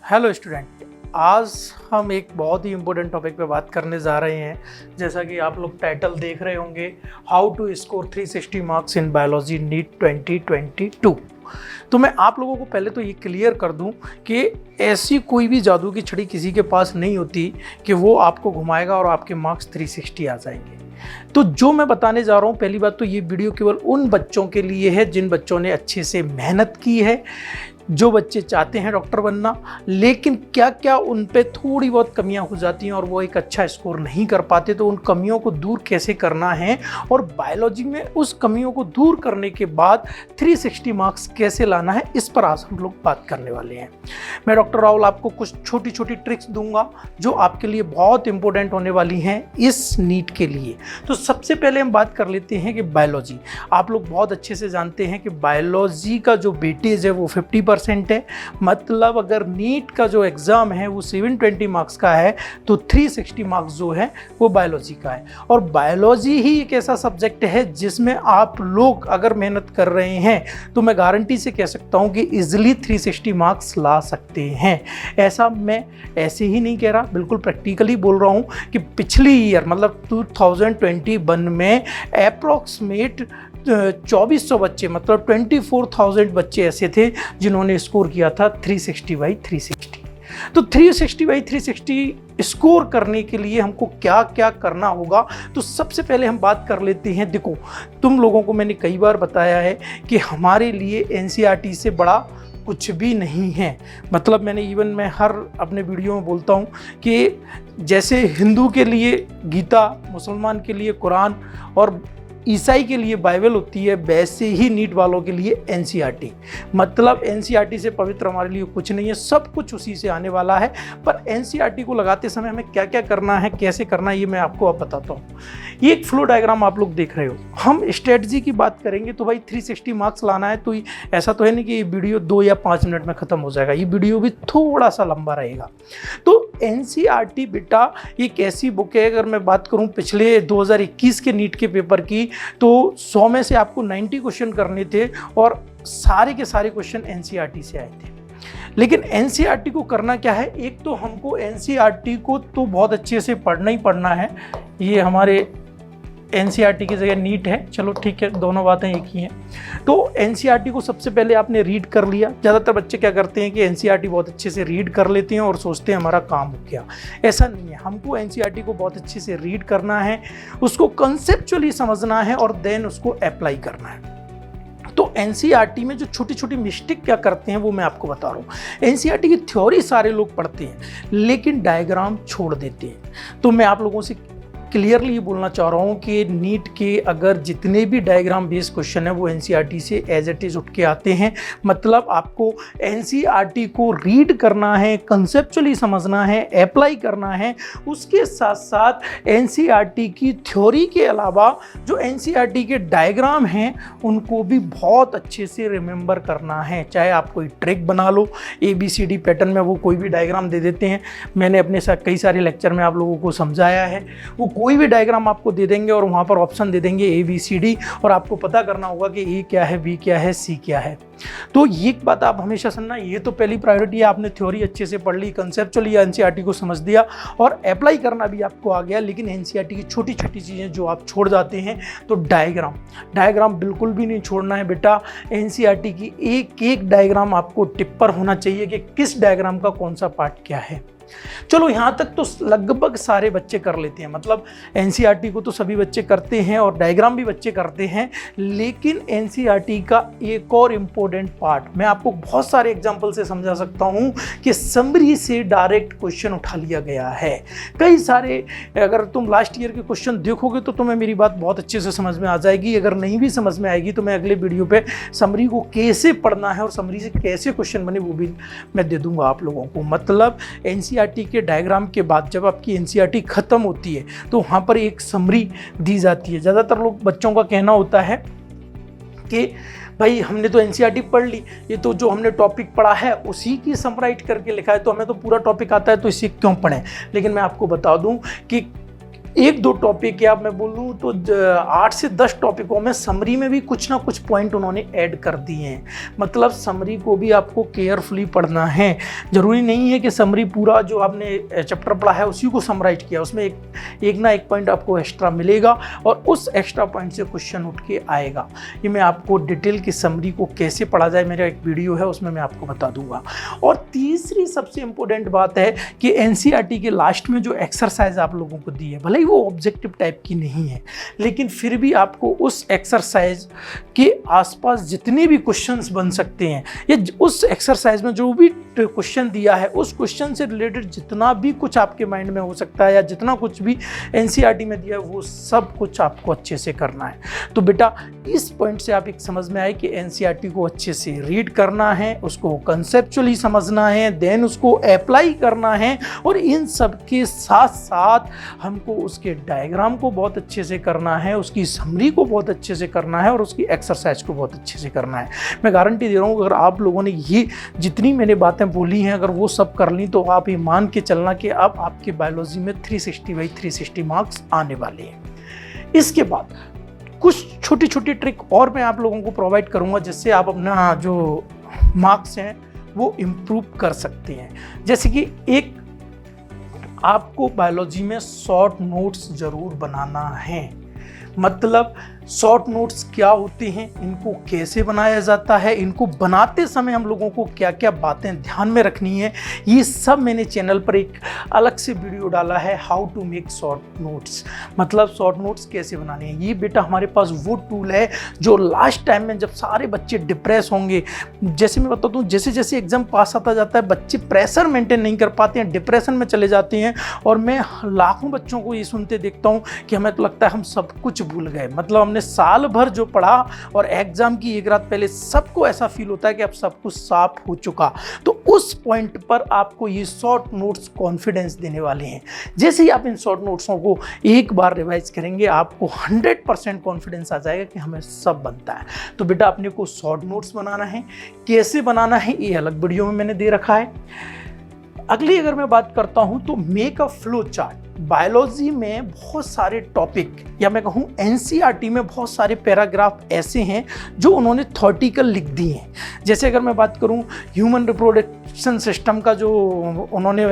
Hello student, आज हम एक बहुत ही इम्पोर्टेंट टॉपिक पे बात करने जा रहे हैं। जैसा कि आप लोग टाइटल देख रहे होंगे, how to score 360 marks in biology NEET 2022। तो मैं आप लोगों को पहले तो ये क्लियर कर दूं कि ऐसी कोई भी जादू की छड़ी किसी के पास नहीं होती कि वो आपको घुमाएगा और आपके मार्क्स 360 आ जाएंगे। तो जो मैं बताने जा रहा हूँ, पहली बात तो ये वीडियो केवल उन बच्चों के लिए है जिन बच्चों ने अच्छे से मेहनत की है, जो बच्चे चाहते हैं डॉक्टर बनना, लेकिन क्या क्या उन पे थोड़ी बहुत कमियां हो जाती हैं और वो एक अच्छा स्कोर नहीं कर पाते। तो उन कमियों को दूर कैसे करना है और बायोलॉजी में उस कमियों को दूर करने के बाद 360 मार्क्स कैसे लाना है, इस पर आज हम लोग बात करने वाले हैं। मैं डॉक्टर राहुल आपको कुछ छोटी छोटी ट्रिक्स दूंगा जो आपके लिए बहुत इंपॉर्टेंट होने वाली हैं इस नीट के लिए। तो सबसे पहले हम बात कर लेते हैं कि बायोलॉजी, आप लोग बहुत अच्छे से जानते हैं कि बायोलॉजी का जो वेटेज है वो 50% है। मतलब अगर नीट का जो एग्ज़ाम है वो 720 मार्क्स का है तो 360 मार्क्स जो है वो बायोलॉजी का है। और बायोलॉजी ही एक ऐसा सब्जेक्ट है जिसमें आप लोग अगर मेहनत कर रहे हैं तो मैं गारंटी से कह सकता हूं कि इजीली 360 मार्क्स ला सकते हैं। ऐसा मैं ऐसे ही नहीं कह रहा, बिल्कुल प्रैक्टिकली बोल रहा हूं कि पिछली ईयर मतलब 2021 में अप्रॉक्सीमेट 2400 बच्चे, मतलब 24,000 बच्चे ऐसे थे जिन्होंने स्कोर किया था 360/360। तो 360/360 स्कोर करने के लिए हमको क्या क्या करना होगा, तो सबसे पहले हम बात कर लेते हैं। देखो, तुम लोगों को मैंने कई बार बताया है कि हमारे लिए एनसीईआरटी से बड़ा कुछ भी नहीं है। मतलब मैं हर अपने वीडियो में बोलता हूँ कि जैसे हिंदू के लिए गीता, मुसलमान के लिए कुरान और ईसाई के लिए बाइबल होती है, वैसे ही नीट वालों के लिए एनसीईआरटी। मतलब एनसीईआरटी से पवित्र हमारे लिए कुछ नहीं है, सब कुछ उसी से आने वाला है। पर एनसीईआरटी को लगाते समय हमें क्या क्या करना है, कैसे करना है, ये मैं आपको अब बताता हूँ। ये एक फ्लो डायग्राम आप लोग देख रहे हो। हम स्ट्रेटजी की बात करेंगे तो भाई 360 मार्क्स लाना है तो ऐसा तो है नहीं कि ये वीडियो 2 या 5 मिनट में ख़त्म हो जाएगा, ये वीडियो भी थोड़ा सा लंबा रहेगा। तो एनसीईआरटी बेटा एक ऐसी बुक है, अगर मैं बात करूँ पिछले 2021 के नीट के पेपर की, तो 100 में से आपको 90 क्वेश्चन करने थे और सारे के सारे क्वेश्चन एनसीईआरटी से आए थे। लेकिन एनसीईआरटी को करना क्या है, एक तो हमको एनसीईआरटी को तो बहुत अच्छे से पढ़ना ही पढ़ना है। ये हमारे एनसीईआरटी की जगह नीट है, चलो ठीक है, दोनों बातें एक ही हैं। तो एनसीईआरटी को सबसे पहले आपने रीड कर लिया। ज़्यादातर बच्चे क्या करते हैं कि एनसीईआरटी बहुत अच्छे से रीड कर लेते हैं और सोचते हैं हमारा काम हो गया। ऐसा नहीं है, हमको एनसीईआरटी को बहुत अच्छे से रीड करना है, उसको कंसेप्चुअली समझना है और देन उसको अप्लाई करना है। तो एनसीईआरटी में जो छोटी छोटी मिस्टेक क्या करते हैं वो मैं आपको बता रहा हूँ। एनसीईआरटी की थ्योरी सारे लोग पढ़ते हैं लेकिन डायग्राम छोड़ देते हैं। तो मैं आप लोगों से क्लियरली ये बोलना चाह रहा हूँ कि नीट के अगर जितने भी डायग्राम बेस्ड क्वेश्चन है वो एनसीईआरटी से एज इट इज़ उठ के आते हैं। मतलब आपको एनसीईआरटी को रीड करना है, कंसेप्चुअली समझना है, अप्लाई करना है। उसके साथ साथ एनसीईआरटी की थ्योरी के अलावा जो एनसीईआरटी के डायग्राम हैं उनको भी बहुत अच्छे से रिमेंबर करना है। चाहे आप कोई ट्रिक बना लो, ABCD पैटर्न में वो कोई भी डायग्राम दे देते हैं। मैंने अपने साथ कई सारे लेक्चर में आप लोगों को समझाया है। वो कोई भी डायग्राम आपको दे देंगे और वहाँ पर ऑप्शन दे देंगे ABCD और आपको पता करना होगा कि A क्या है, B क्या है, C क्या है। तो ये बात आप हमेशा सुनना, ये तो पहली प्रायोरिटी है। आपने थ्योरी अच्छे से पढ़ ली, कंसेप्चुअली एनसीईआरटी को समझ दिया और अप्लाई करना भी आपको आ गया। लेकिन एनसीईआरटी की छोटी छोटी चीज़ें जो आप छोड़ जाते हैं, तो डायग्राम बिल्कुल भी नहीं छोड़ना है बेटा। एनसीईआरटी की एक एक डायग्राम आपको टिप्पर होना चाहिए कि किस डायग्राम का कौन सा पार्ट क्या है। चलो यहाँ तक तो लगभग सारे बच्चे कर लेते हैं। मतलब एनसीईआरटी को तो सभी बच्चे करते हैं और डायग्राम भी बच्चे करते हैं। लेकिन एनसीईआरटी का एक और इम्पोर्टेंट पार्ट मैं आपको बहुत सारे एग्जांपल से समझा सकता हूँ कि समरी से डायरेक्ट क्वेश्चन उठा लिया गया है। कई सारे, अगर तुम लास्ट ईयर के क्वेश्चन देखोगे तो तुम्हें मेरी बात बहुत अच्छे से समझ में आ जाएगी। अगर नहीं भी समझ में आएगी तो मैं अगले वीडियो पे समरी को कैसे पढ़ना है और समरी से कैसे क्वेश्चन बने वो भी मैं दे दूंगा आप लोगों को। मतलब एनसीईआरटी के डायग्राम के बाद जब आपकी एनसीईआरटी खत्म होती है तो वहाँ पर एक समरी दी जाती है। ज़्यादातर लोग बच्चों का कहना होता है कि भाई हमने तो एनसीईआरटी पढ़ ली, ये तो जो हमने टॉपिक पढ़ा है उसी की समराइट करके लिखा है, तो हमें तो पूरा टॉपिक आता है तो इसे क्यों पढ़ें। लेकिन मैं आपको बता दूं कि एक दो टॉपिक या मैं बोलूँ तो 8 से 10 टॉपिकों में समरी में भी कुछ ना कुछ पॉइंट उन्होंने ऐड कर दिए हैं। मतलब समरी को भी आपको केयरफुली पढ़ना है। ज़रूरी नहीं है कि समरी पूरा जो आपने चैप्टर पढ़ा है उसी को समराइज किया, उसमें एक ना एक पॉइंट आपको एक्स्ट्रा मिलेगा और उस एक्स्ट्रा पॉइंट से क्वेश्चन उठ के आएगा। ये मैं आपको डिटेल की समरी को कैसे पढ़ा जाए, मेरा एक वीडियो है उसमें मैं आपको बता दूंगा। और तीसरी सबसे इम्पोर्टेंट बात है कि एनसीईआरटी के लास्ट में जो एक्सरसाइज आप लोगों को दी है, भले ही वो ऑब्जेक्टिव टाइप की नहीं है, लेकिन फिर भी आपको उस एक्सरसाइज के आसपास जितने भी क्वेश्चंस बन सकते हैं या उस एक्सरसाइज में जो भी क्वेश्चन दिया है उस क्वेश्चन से रिलेटेड जितना भी कुछ आपके माइंड में हो सकता है या जितना कुछ भी एनसीईआरटी में दिया है वो सब कुछ आपको अच्छे से करना है। तो बेटा इस पॉइंट से आप एक समझ में आए कि एनसीईआरटी को अच्छे से रीड करना है, उसको कंसेप्चुअली समझना है, देन उसको अप्लाई करना है और इन सब के साथ साथ हमको उसके डायग्राम को बहुत अच्छे से करना है, उसकी समरी को बहुत अच्छे से करना है और उसकी एक्सरसाइज को बहुत अच्छे से करना है। मैं गारंटी दे रहा हूँ अगर आप लोगों ने ये जितनी मैंने बातें बोली हैं अगर वो सब कर ली तो आप ये मान के चलना कि अब आपके बायोलॉजी में 360/360 मार्क्स आने वाले हैं। इसके बाद कुछ छोटी छोटी ट्रिक और मैं आप लोगों को प्रोवाइड करूंगा जिससे आप अपना जो मार्क्स हैं वो इम्प्रूव कर सकते हैं। जैसे कि एक आपको बायोलॉजी में शॉर्ट नोट्स ज़रूर बनाना है। मतलब शॉर्ट नोट्स क्या होते हैं, इनको कैसे बनाया जाता है, इनको बनाते समय हम लोगों को क्या क्या बातें ध्यान में रखनी है, ये सब मैंने चैनल पर एक अलग से वीडियो डाला है, how to make short notes. मतलब शॉर्ट नोट्स कैसे बनाने हैं। ये बेटा हमारे पास वो टूल है जो लास्ट टाइम में जब सारे बच्चे डिप्रेस होंगे, जैसे मैं बताता हूँ जैसे जैसे एग्जाम पास आता जाता है बच्चे प्रेशर मेंटेन नहीं कर पाते हैं, डिप्रेशन में चले जाते हैं और मैं लाखों बच्चों को ये सुनते देखता हूँ कि हमें तो लगता है हम सब कुछ भूल गए। मतलब हमने साल भर जो पढ़ा और एग्जाम की एक रात पहले सबको ऐसा फील होता है कि अब सब कुछ साफ हो चुका। तो उस पॉइंट पर आपको ये शॉर्ट नोट्स कॉन्फिडेंस देने वाले हैं। जैसे ही आप इन शॉर्ट नोट्सों को एक बार रिवाइज करेंगे आपको 100% कॉन्फिडेंस आ जाएगा कि हमें सब बनता है। तो बेटा अपने को शॉर्ट नोट्स बनाना है, कैसे बनाना है ये अलग वीडियो में मैंने दे रखा है। अगली अगर मैं बात करता हूं तो make a flow chart. Biology में बहुत सारे टॉपिक या मैं कहूँ एनसीईआरटी में बहुत सारे पैराग्राफ ऐसे हैं जो उन्होंने थ्योरेटिकल लिख दिए हैं। जैसे अगर मैं बात करूँ ह्यूमन रिप्रोडक्शन सिस्टम का, जो उन्होंने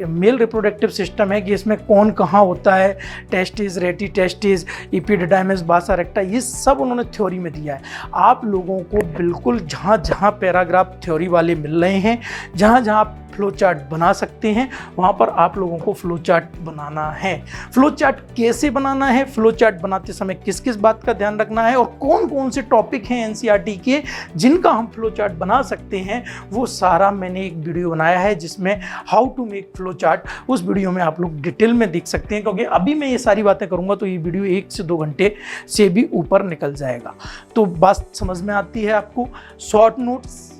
मेल रिप्रोडक्टिव सिस्टम है कि इसमें कौन कहाँ होता है, टेस्टिस, रेटी टेस्टिस, एपिडिडाइमिस, बासा रेक्टा, ये सब उन्होंने थ्योरी में दिया है। आप लोगों को बिल्कुल जहाँ जहाँ पैराग्राफ थ्योरी वाले मिल रहे हैं, जहाँ जहाँ आप फ्लो चार्ट बना सकते हैं वहाँ पर आप लोगों को फ्लो चार्ट बनाना है। फ्लो चार्ट कैसे बनाना है, फ्लो चार्ट बनाते समय किस किस बात का ध्यान रखना है और कौन कौन से टॉपिक हैं एनसीईआरटी के जिनका हम फ्लो चार्ट बना सकते हैं, वो सारा मैंने एक वीडियो बनाया है जिसमें how to make flow chart, उस वीडियो में आप लोग डिटेल में देख सकते हैं। क्योंकि अभी मैं ये सारी बातें करूँगा तो ये वीडियो 1 से 2 घंटे से भी ऊपर निकल जाएगा। तो बात समझ में आती है आपको। शॉर्ट नोट्स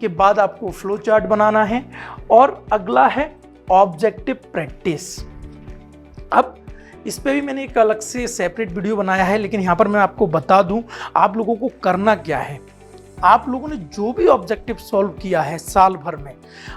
के बाद आपको फ्लो चार्ट बनाना है और अगला है ऑब्जेक्टिव प्रैक्टिस। अब इस पे भी मैंने एक अलग से सेपरेट वीडियो बनाया है, लेकिन यहाँ पर मैं आपको बता दूँ आप लोगों को करना क्या है। आप लोगों ने जो भी ऑब्जेक्टिव सॉल्व किया है साल भर में,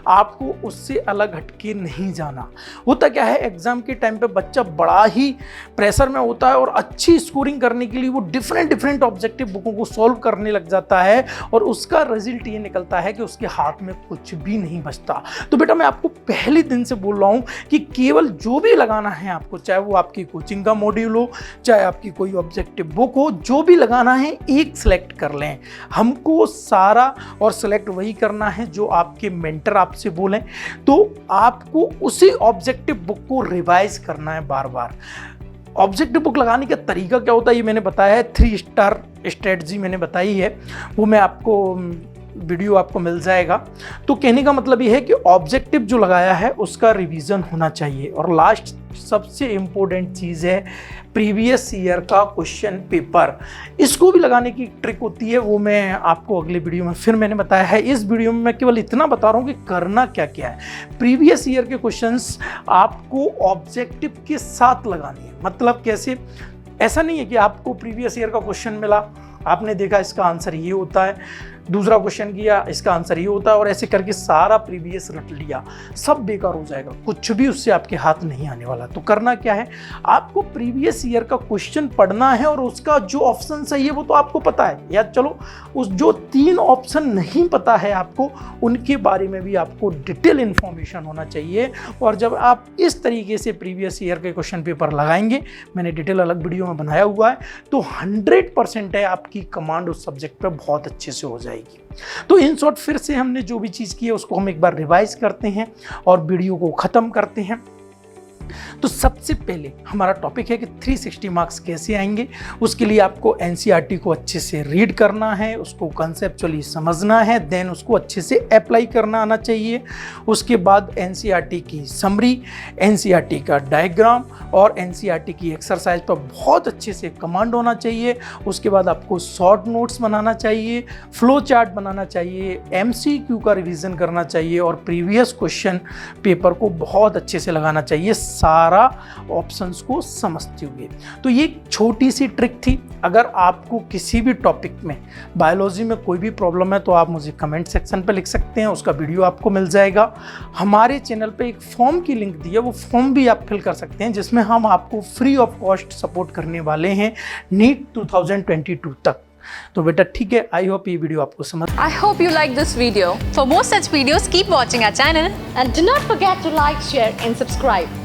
आपको उससे अलग हटके नहीं जाना। होता क्या है, एग्जाम के टाइम पे बच्चा बड़ा ही प्रेशर में होता है और अच्छी स्कोरिंग करने के लिए वो डिफरेंट ऑब्जेक्टिव बुकों को सॉल्व करने लग जाता है और उसका रिजल्ट ये निकलता है कि उसके हाथ में कुछ भी नहीं बचता। तो बेटा मैं आपको पहले दिन से बोल रहा हूँ कि केवल जो भी लगाना है आपको, चाहे वो आपकी कोचिंग का मॉड्यूल हो, चाहे आपकी कोई ऑब्जेक्टिव बुक हो, जो भी लगाना है एक सिलेक्ट कर लें। हमको सारा और सिलेक्ट वही करना है जो आपके मेंटर आपसे बोलें। तो आपको उसी ऑब्जेक्टिव बुक को रिवाइज करना है बार बार। ऑब्जेक्टिव बुक लगाने का तरीका क्या होता है ये मैंने बताया है, 3 स्टार स्ट्रेटजी मैंने बताई है, वो मैं आपको वीडियो आपको मिल जाएगा। तो कहने का मतलब ये है कि ऑब्जेक्टिव जो लगाया है उसका रिवीजन होना चाहिए। और लास्ट सबसे इम्पोर्टेंट चीज़ है प्रीवियस ईयर का क्वेश्चन पेपर। इसको भी लगाने की ट्रिक होती है, वो मैं आपको अगले वीडियो में फिर मैंने बताया है। इस वीडियो में मैं केवल इतना बता रहा हूँ कि करना क्या क्या है। प्रीवियस ईयर के क्वेश्चंस आपको ऑब्जेक्टिव के साथ लगाने हैं। मतलब कैसे, ऐसा नहीं है कि आपको प्रीवियस ईयर का क्वेश्चन मिला, आपने देखा इसका आंसर ये होता है, दूसरा क्वेश्चन किया, इसका आंसर ये होता है, और ऐसे करके सारा प्रीवियस रट लिया, सब बेकार हो जाएगा, कुछ भी उससे आपके हाथ नहीं आने वाला। तो करना क्या है, आपको प्रीवियस ईयर का क्वेश्चन पढ़ना है और उसका जो ऑप्शन सही है वो तो आपको पता है, या चलो उस जो 3 ऑप्शन नहीं पता है आपको, उनके बारे में भी आपको डिटेल इंफॉर्मेशन होना चाहिए। और जब आप इस तरीके से प्रीवियस ईयर के क्वेश्चन पेपर लगाएंगे, मैंने डिटेल अलग वीडियो में बनाया हुआ है, तो 100% है आपकी कमांड उस सब्जेक्ट पे बहुत अच्छे से हो जाएगी। तो इन शॉर्ट फिर से हमने जो भी चीज़ की है उसको हम एक बार रिवाइज करते हैं और वीडियो को ख़त्म करते हैं। तो सबसे पहले हमारा टॉपिक है कि 360 मार्क्स कैसे आएंगे। उसके लिए आपको एनसीईआरटी को अच्छे से रीड करना है, उसको कंसेप्चुअली समझना है, देन उसको अच्छे से अप्लाई करना आना चाहिए। उसके बाद एनसीईआरटी की समरी, एनसीईआरटी का डायग्राम और एनसीईआरटी की एक्सरसाइज पर बहुत अच्छे से कमांड होना चाहिए। उसके बाद आपको शॉर्ट नोट्स बनाना चाहिए, फ्लो चार्ट बनाना चाहिए, एमसीक्यू का रिवीजन करना चाहिए और प्रीवियस क्वेश्चन पेपर को बहुत अच्छे से लगाना चाहिए, सारा ऑप्शंस को समझते हुए। तो ये एक छोटी सी ट्रिक थी। अगर आपको किसी भी टॉपिक में, बायोलॉजी में कोई भी प्रॉब्लम है तो आप मुझे कमेंट सेक्शन पे लिख सकते हैं, उसका वीडियो आपको मिल जाएगा। हमारे चैनल पे एक फॉर्म की लिंक दी है, वो फॉर्म भी आप फिल कर सकते हैं, जिसमें हम आपको फ्री ऑफ कॉस्ट सपोर्ट करने वाले हैं नीट 2022 तक। तो बेटा ठीक है, आई होप ये वीडियो आपको समझ। I hope you like this video. For more such videos, keep watching our channel And do not forget to like, share and subscribe.